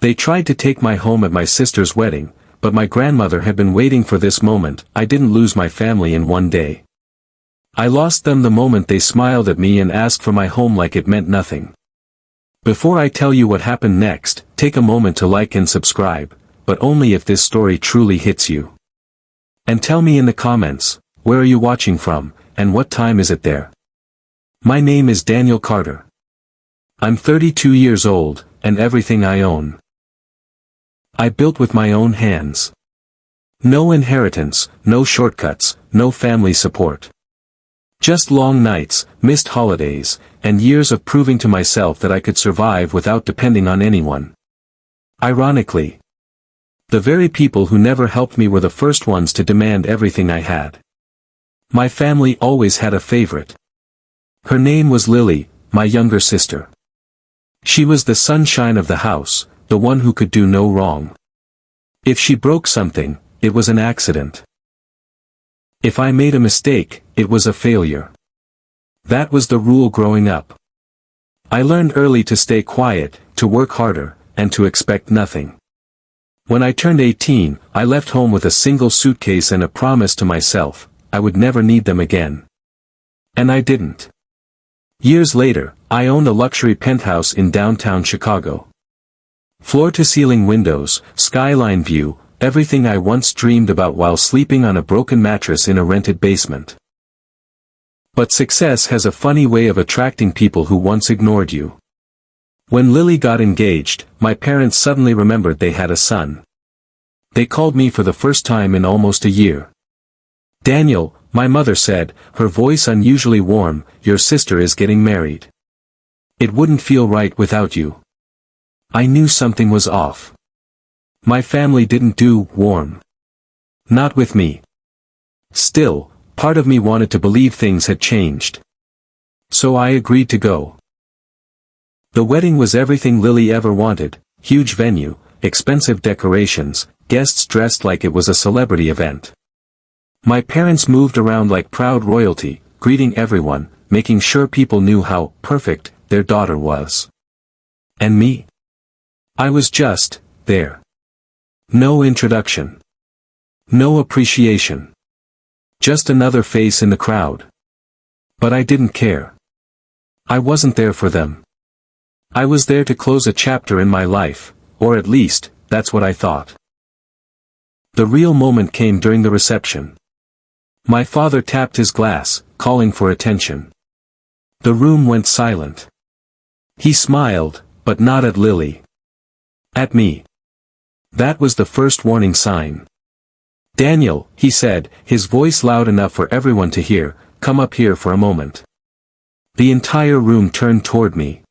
They tried to take my home at my sister's wedding, but my grandmother had been waiting for this moment. I didn't lose my family in one day. I lost them the moment they smiled at me and asked for my home like it meant nothing. Before I tell you what happened next, take a moment to like and subscribe, but only if this story truly hits you. And tell me in the comments, where are you watching from, and what time is it there? My name is Daniel Carter. I'm 32 years old, and everything I own I built with my own hands. No inheritance, no shortcuts, no family support. Just long nights, missed holidays, and years of proving to myself that I could survive without depending on anyone. Ironically, the very people who never helped me were the first ones to demand everything I had. My family always had a favorite. Her name was Lily, my younger sister. She was the sunshine of the house, the one who could do no wrong. If she broke something, it was an accident. If I made a mistake, it was a failure. That was the rule growing up. I learned early to stay quiet, to work harder, and to expect nothing. When I turned 18, I left home with a single suitcase and a promise to myself, I would never need them again. And I didn't. Years later, I owned a luxury penthouse in downtown Chicago. Floor-to-ceiling windows, skyline view, everything I once dreamed about while sleeping on a broken mattress in a rented basement. But success has a funny way of attracting people who once ignored you. When Lily got engaged, my parents suddenly remembered they had a son. They called me for the first time in almost a year. "Daniel," my mother said, her voice unusually warm, "your sister is getting married. It wouldn't feel right without you." I knew something was off. My family didn't do warm. Not with me. Still, part of me wanted to believe things had changed. So I agreed to go. The wedding was everything Lily ever wanted: huge venue, expensive decorations, guests dressed like it was a celebrity event. My parents moved around like proud royalty, greeting everyone, making sure people knew how perfect their daughter was. And me? I was just there. No introduction. No appreciation. Just another face in the crowd. But I didn't care. I wasn't there for them. I was there to close a chapter in my life, or at least, that's what I thought. The real moment came during the reception. My father tapped his glass, calling for attention. The room went silent. He smiled, but not at Lily. At me. That was the first warning sign. "Daniel," he said, his voice loud enough for everyone to hear, "come up here for a moment." The entire room turned toward me.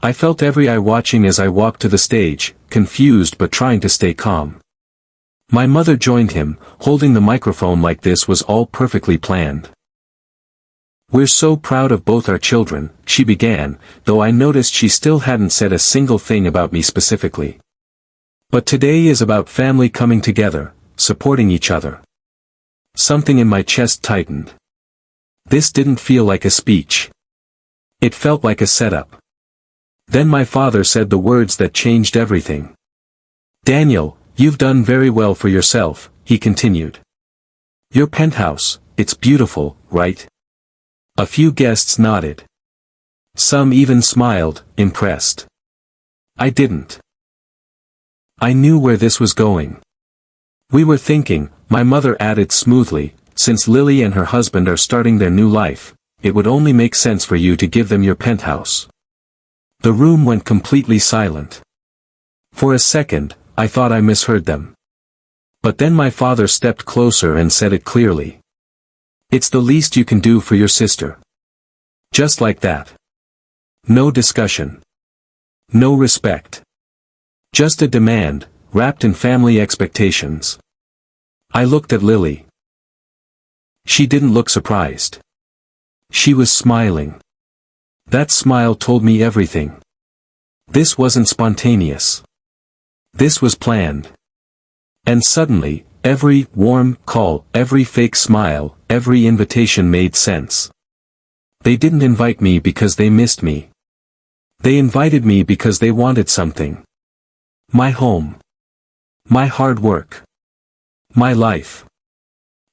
I felt every eye watching as I walked to the stage, confused but trying to stay calm. My mother joined him, holding the microphone like this was all perfectly planned. "We're so proud of both our children," she began, though I noticed she still hadn't said a single thing about me specifically. "But today is about family coming together, supporting each other." Something in my chest tightened. This didn't feel like a speech. It felt like a setup. Then my father said the words that changed everything. "Daniel, you've done very well for yourself," he continued. "Your penthouse, it's beautiful, right?" A few guests nodded. Some even smiled, impressed. I didn't. I knew where this was going. "We were thinking," my mother added smoothly, "since Lily and her husband are starting their new life, it would only make sense for you to give them your penthouse." The room went completely silent. For a second, I thought I misheard them. But then my father stepped closer and said it clearly. "It's the least you can do for your sister." Just like that. No discussion. No respect. Just a demand, wrapped in family expectations. I looked at Lily. She didn't look surprised. She was smiling. That smile told me everything. This wasn't spontaneous. This was planned. And suddenly, every warm call, every fake smile, every invitation made sense. They didn't invite me because they missed me. They invited me because they wanted something. My home. My hard work. My life.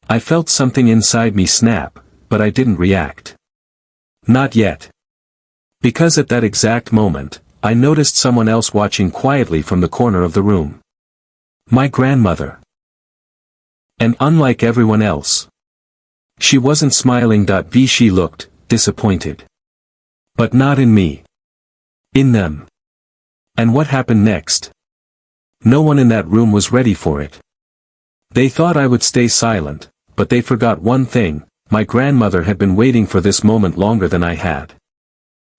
I felt something inside me snap, but I didn't react. Not yet. Because at that exact moment, I noticed someone else watching quietly from the corner of the room. My grandmother. And unlike everyone else, she wasn't smiling. She looked disappointed. But not in me. In them. And what happened next? No one in that room was ready for it. They thought I would stay silent, but they forgot one thing: my grandmother had been waiting for this moment longer than I had.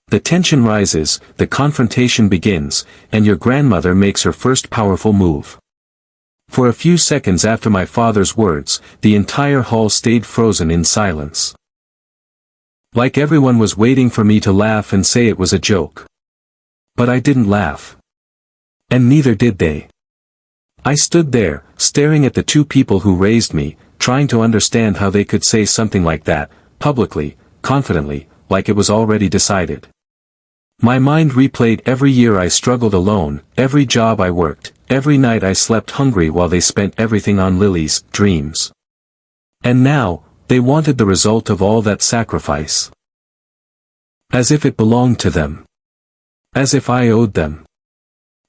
The tension rises, the confrontation begins, and your grandmother makes her first powerful move. For a few seconds after my father's words, the entire hall stayed frozen in silence. Like everyone was waiting for me to laugh and say it was a joke. But I didn't laugh. And neither did they. I stood there, staring at the two people who raised me, trying to understand how they could say something like that, publicly, confidently, like it was already decided. My mind replayed every year I struggled alone, every job I worked, every night I slept hungry while they spent everything on Lily's dreams. And now, they wanted the result of all that sacrifice. As if it belonged to them. As if I owed them.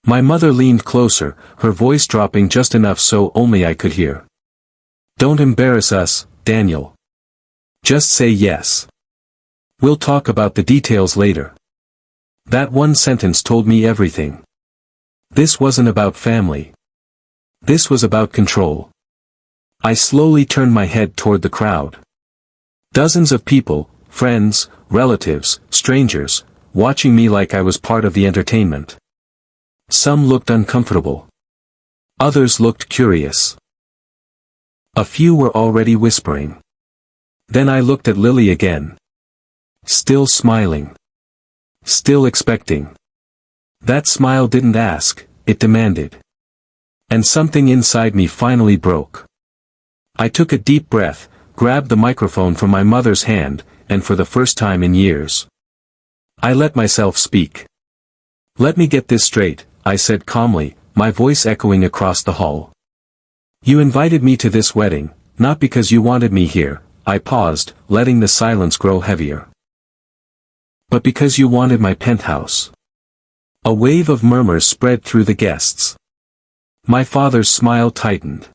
My mother leaned closer, her voice dropping just enough so only I could hear. Don't embarrass us, Daniel. Just say yes. We'll talk about the details later. That one sentence told me everything. This wasn't about family. This was about control. I slowly turned my head toward the crowd. Dozens of people, friends, relatives, strangers, watching me like I was part of the entertainment. Some looked uncomfortable. Others looked curious. A few were already whispering. Then I looked at Lily again. Still smiling. Still expecting. That smile didn't ask, it demanded. And something inside me finally broke. I took a deep breath, grabbed the microphone from my mother's hand, and for the first time in years, I let myself speak. Let me get this straight, I said calmly, my voice echoing across the hall. You invited me to this wedding, not because you wanted me here. I paused, letting the silence grow heavier. But because you wanted my penthouse. A wave of murmurs spread through the guests. My father's smile tightened.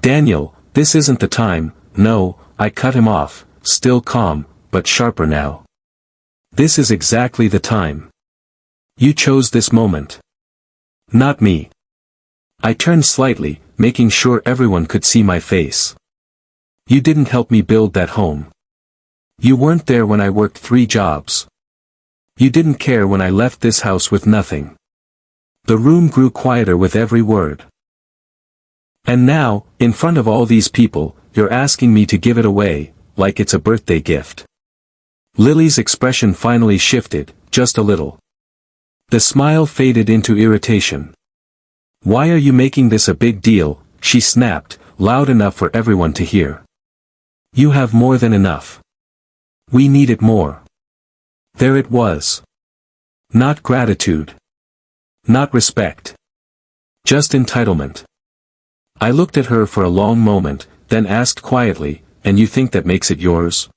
Daniel, this isn't the time. No, I cut him off, still calm, but sharper now. This is exactly the time. You chose this moment. Not me. I turned slightly, making sure everyone could see my face. You didn't help me build that home. You weren't there when I worked 3 jobs. You didn't care when I left this house with nothing. The room grew quieter with every word. And now, in front of all these people, you're asking me to give it away, like it's a birthday gift. Lily's expression finally shifted, just a little. The smile faded into irritation. Why are you making this a big deal? She snapped, loud enough for everyone to hear. You have more than enough. We need it more. There it was. Not gratitude. Not respect. Just entitlement. I looked at her for a long moment, then asked quietly, and you think that makes it yours?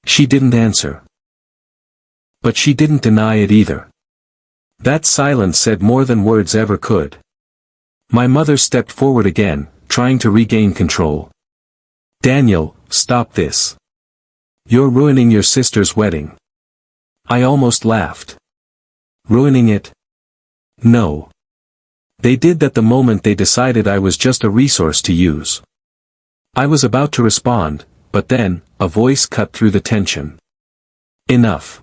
She didn't answer. But she didn't deny it either. That silence said more than words ever could. My mother stepped forward again, trying to regain control. Daniel, stop this. You're ruining your sister's wedding. I almost laughed. Ruining it? No. They did that the moment they decided I was just a resource to use. I was about to respond, but then, a voice cut through the tension. Enough.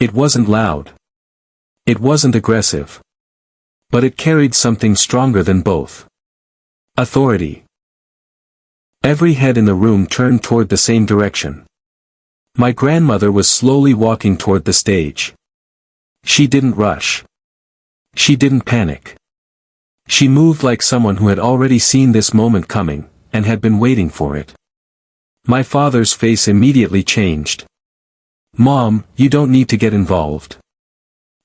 It wasn't loud. It wasn't aggressive. But it carried something stronger than both. Authority. Every head in the room turned toward the same direction. My grandmother was slowly walking toward the stage. She didn't rush. She didn't panic. She moved like someone who had already seen this moment coming, and had been waiting for it. My father's face immediately changed. Mom, you don't need to get involved.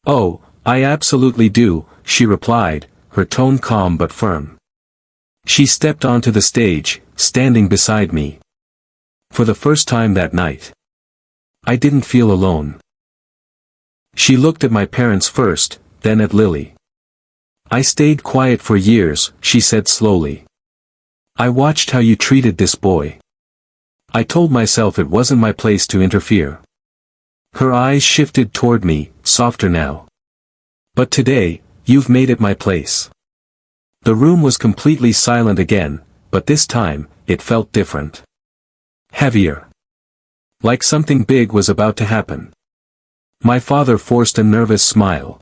Oh, I absolutely do, she replied, her tone calm but firm. She stepped onto the stage, standing beside me. For the first time that night, I didn't feel alone. She looked at my parents first, then at Lily. I stayed quiet for years, she said slowly. I watched how you treated this boy. I told myself it wasn't my place to interfere. Her eyes shifted toward me, softer now. But today, you've made it my place. The room was completely silent again, but this time, it felt different. Heavier. Like something big was about to happen. My father forced a nervous smile.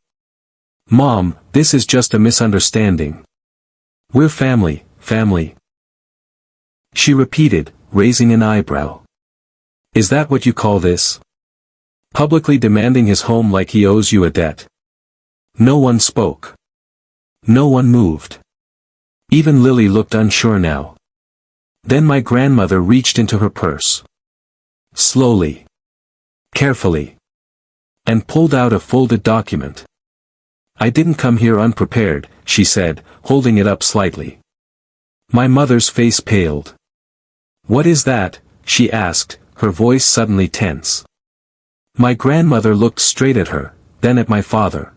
Mom, this is just a misunderstanding. We're family, family. She repeated, raising an eyebrow. Is that what you call this? Publicly demanding his home like he owes you a debt. No one spoke. No one moved. Even Lily looked unsure now. Then my grandmother reached into her purse. Slowly. Carefully. And pulled out a folded document. I didn't come here unprepared, she said, holding it up slightly. My mother's face paled. What is that? She asked, her voice suddenly tense. My grandmother looked straight at her, then at my father.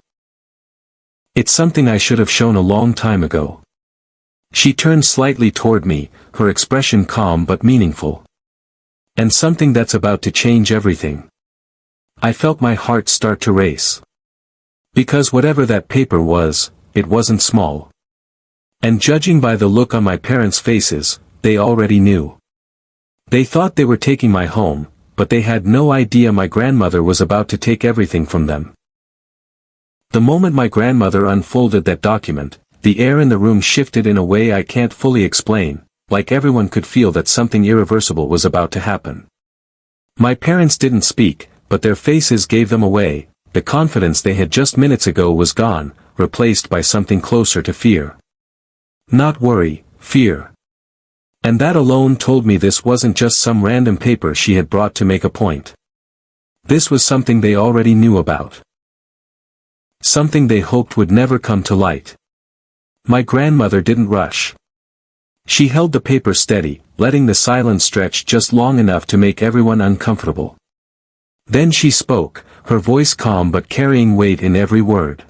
It's something I should have shown a long time ago. She turned slightly toward me, her expression calm but meaningful. And something that's about to change everything. I felt my heart start to race. Because whatever that paper was, it wasn't small. And judging by the look on my parents' faces, they already knew. They thought they were taking my home, but they had no idea my grandmother was about to take everything from them. The moment my grandmother unfolded that document, the air in the room shifted in a way I can't fully explain, like everyone could feel that something irreversible was about to happen. My parents didn't speak, but their faces gave them away. The confidence they had just minutes ago was gone, replaced by something closer to fear. Not worry, fear. And that alone told me this wasn't just some random paper she had brought to make a point. This was something they already knew about. Something they hoped would never come to light. My grandmother didn't rush. She held the paper steady, letting the silence stretch just long enough to make everyone uncomfortable. Then she spoke, her voice calm but carrying weight in every word.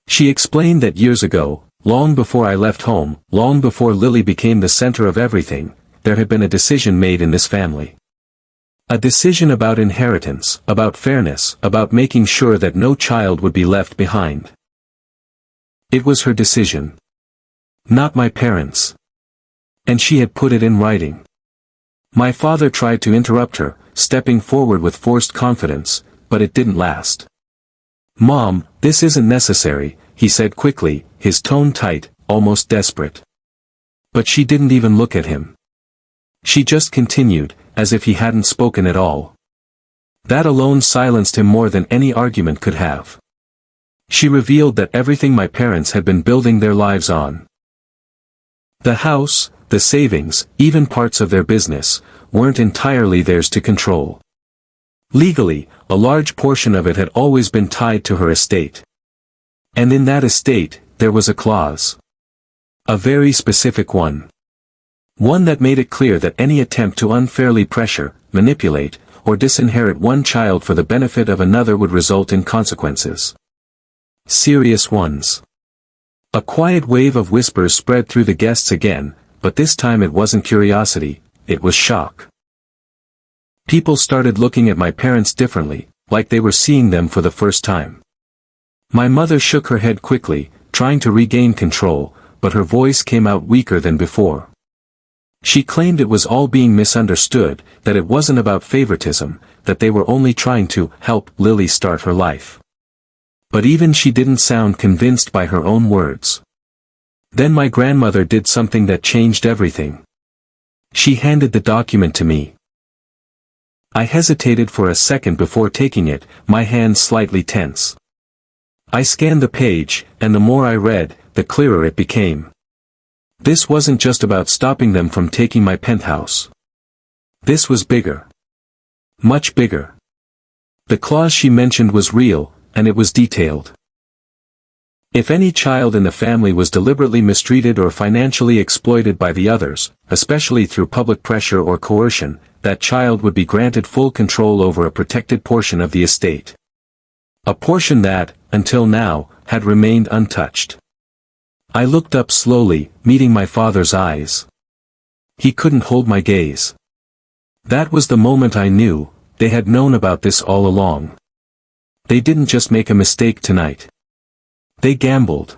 She explained that years ago, long before I left home, long before Lily became the center of everything, there had been a decision made in this family. A decision about inheritance, about fairness, about making sure that no child would be left behind. It was her decision. Not my parents'. And she had put it in writing. My father tried to interrupt her, stepping forward with forced confidence, but it didn't last. Mom, this isn't necessary, he said quickly, his tone tight, almost desperate. But she didn't even look at him. She just continued, as if he hadn't spoken at all. That alone silenced him more than any argument could have. She revealed that everything my parents had been building their lives on. The house, the savings, even parts of their business, weren't entirely theirs to control. Legally, a large portion of it had always been tied to her estate. And in that estate, there was a clause. A very specific one. One that made it clear that any attempt to unfairly pressure, manipulate, or disinherit one child for the benefit of another would result in consequences. Serious ones. A quiet wave of whispers spread through the guests again, but this time it wasn't curiosity, it was shock. People started looking at my parents differently, like they were seeing them for the first time. My mother shook her head quickly, trying to regain control, but her voice came out weaker than before. She claimed it was all being misunderstood, that it wasn't about favoritism, that they were only trying to help Lily start her life. But even she didn't sound convinced by her own words. Then my grandmother did something that changed everything. She handed the document to me. I hesitated for a second before taking it, my hands slightly tense. I scanned the page, and the more I read, the clearer it became. This wasn't just about stopping them from taking my penthouse. This was bigger. Much bigger. The clause she mentioned was real, and it was detailed. If any child in the family was deliberately mistreated or financially exploited by the others, especially through public pressure or coercion, that child would be granted full control over a protected portion of the estate. A portion that, until now, had remained untouched. I looked up slowly, meeting my father's eyes. He couldn't hold my gaze. That was the moment I knew, they had known about this all along. They didn't just make a mistake tonight. They gambled.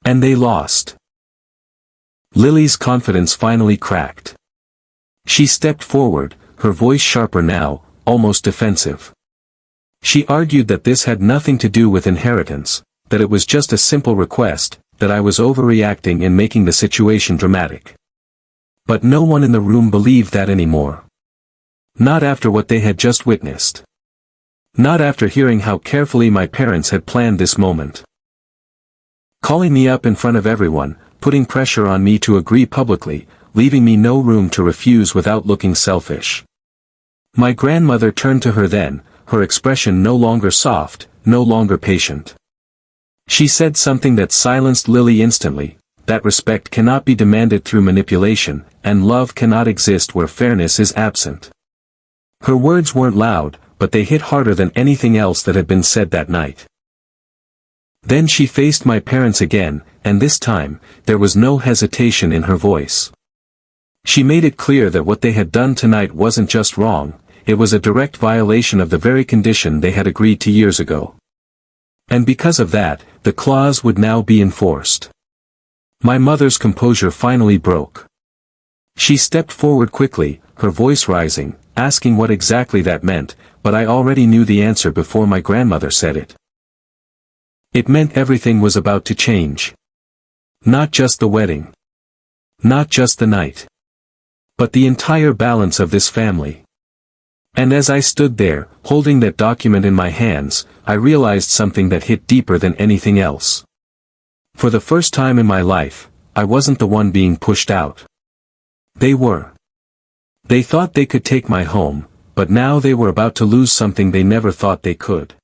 And they lost. Lily's confidence finally cracked. She stepped forward, her voice sharper now, almost defensive. She argued that this had nothing to do with inheritance, that it was just a simple request, that I was overreacting and making the situation dramatic. But no one in the room believed that anymore. Not after what they had just witnessed. Not after hearing how carefully my parents had planned this moment. Calling me up in front of everyone, putting pressure on me to agree publicly, leaving me no room to refuse without looking selfish. My grandmother turned to her then, her expression no longer soft, no longer patient. She said something that silenced Lily instantly, that respect cannot be demanded through manipulation, and love cannot exist where fairness is absent. Her words weren't loud, but they hit harder than anything else that had been said that night. Then she faced my parents again, and this time, there was no hesitation in her voice. She made it clear that what they had done tonight wasn't just wrong, it was a direct violation of the very condition they had agreed to years ago. And because of that, the clause would now be enforced. My mother's composure finally broke. She stepped forward quickly, her voice rising, asking what exactly that meant, but I already knew the answer before my grandmother said it. It meant everything was about to change. Not just the wedding. Not just the night. But the entire balance of this family. And as I stood there, holding that document in my hands, I realized something that hit deeper than anything else. For the first time in my life, I wasn't the one being pushed out. They were. They thought they could take my home, but now they were about to lose something they never thought they could.